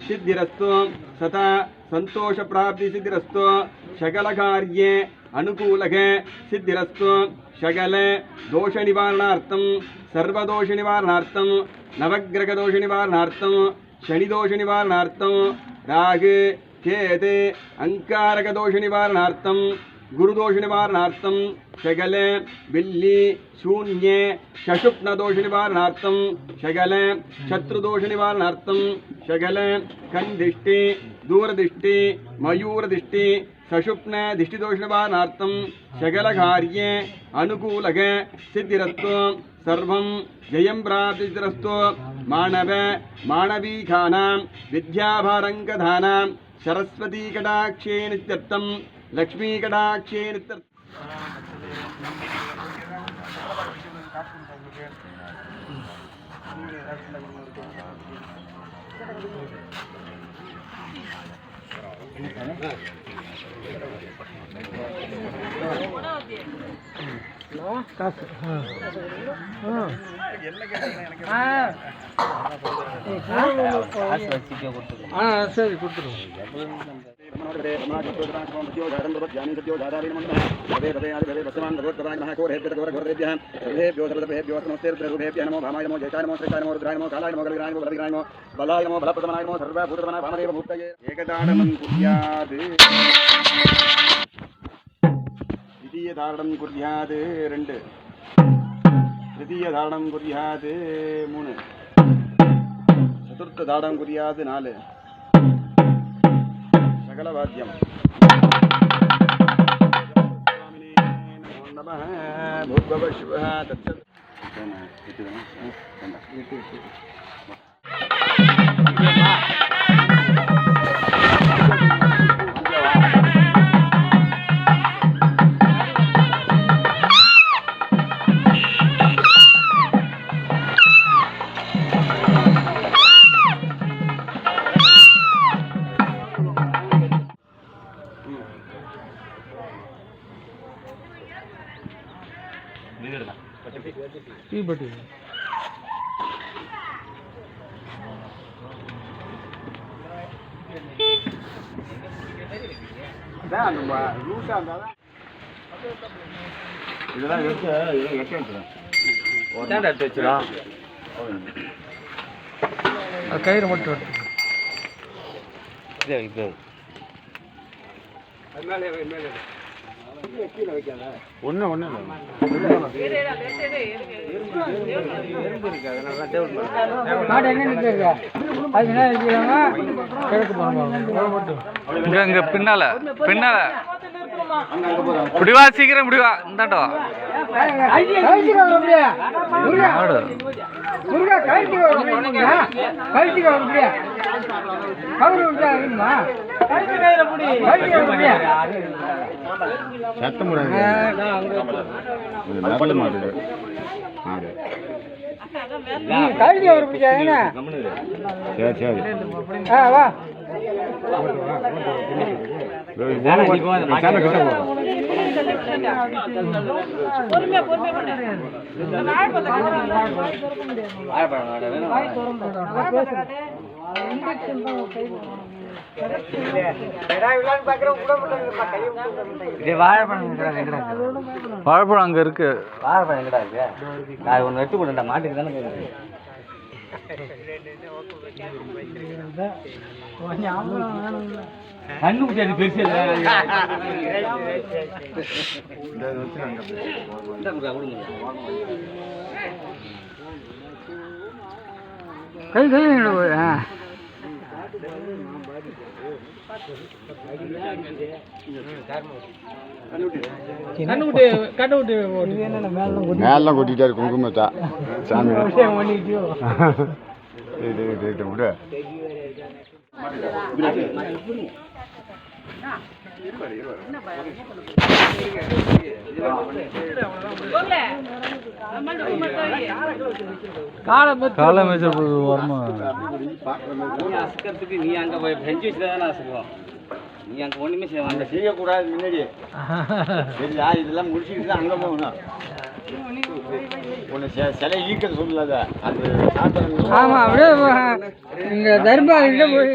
सिद्धिरस्तु सता संतोष प्राप्ति सिद्धिरस्तु सकल कार्ये अनुकूलके सिद्धिरस्तु सकल दोष निवारणार्थं सर्वदोष निवारणार्थं नवग्रह दोष निवारणार्थं शनि दोष निवारणार्थं राग केतु अंकारक दोष निवारणार्थं गुरुदोष निवारणार्थं सकल बिल्ली शून्य शशुप्न दोष निवारणार्थं सकल शत्रुदोष निवारणार्थं सकल कंदिष्टि दूरदृष्टि मयूरदृष्टि सशुप्न दिष्टिदोष निवारणार्थं सकल कार्ये अनुकूलक सिद्धिरस्तु सर्वं जयं प्राप्तिरस्तु मानव मानवीकानां विद्याभारङ्गधानां सरस्वती कटाक्षे नित्यर्थं लक्ष्मी कटाक्षे नित्यर्थं சரி கொடுத்துருவோம். द्वितीय धारणं कुर्यात् 2 तृतीय धारणं कुर्यात् 3 चतुर्थ धारणं कुर्यात् 4 सकलवाद्यं नमो नमः भूर्भुवः शिवः तत्सत् बटी कई मट ஒண்ணு இங்க பின்னால பின்னால முடிவா சீக்கிரம் முடிவா இந்தாட்டோ சத்தம் கழுதி ஒரு சரி சரி வா வாழைப்பழம் அங்க இருக்கு. வாழைப்பழம் எங்கடா இருக்கு? நான் ஒன்று எடுத்து கொடுத்தா மாட்டுக்கு தானே கேட்குறேன். கண்ணு முடியாது பெருசு கை கை மேலாம் கொட்டிட்டாரு குங்குமத்தா சாமி விட கால மேய்ச்சல் வரணும். நீ அசுக்கிறதுக்கு நீ அங்கே போய் பெஞ்சு வச்சுதான் அசுக்குவோம். நீ அங்கே ஒன்றுமே செய்ய அங்கே செய்யக்கூடாது முன்னாடி சரியா இதெல்லாம் முடிச்சுட்டு தான் அங்கே போகணும் ஒன்று சிலை ஈக்க சொல்லல அது சாப்பிட்றது ஆமாம் அப்படியே இங்கே தர்பார்கிட்ட போய்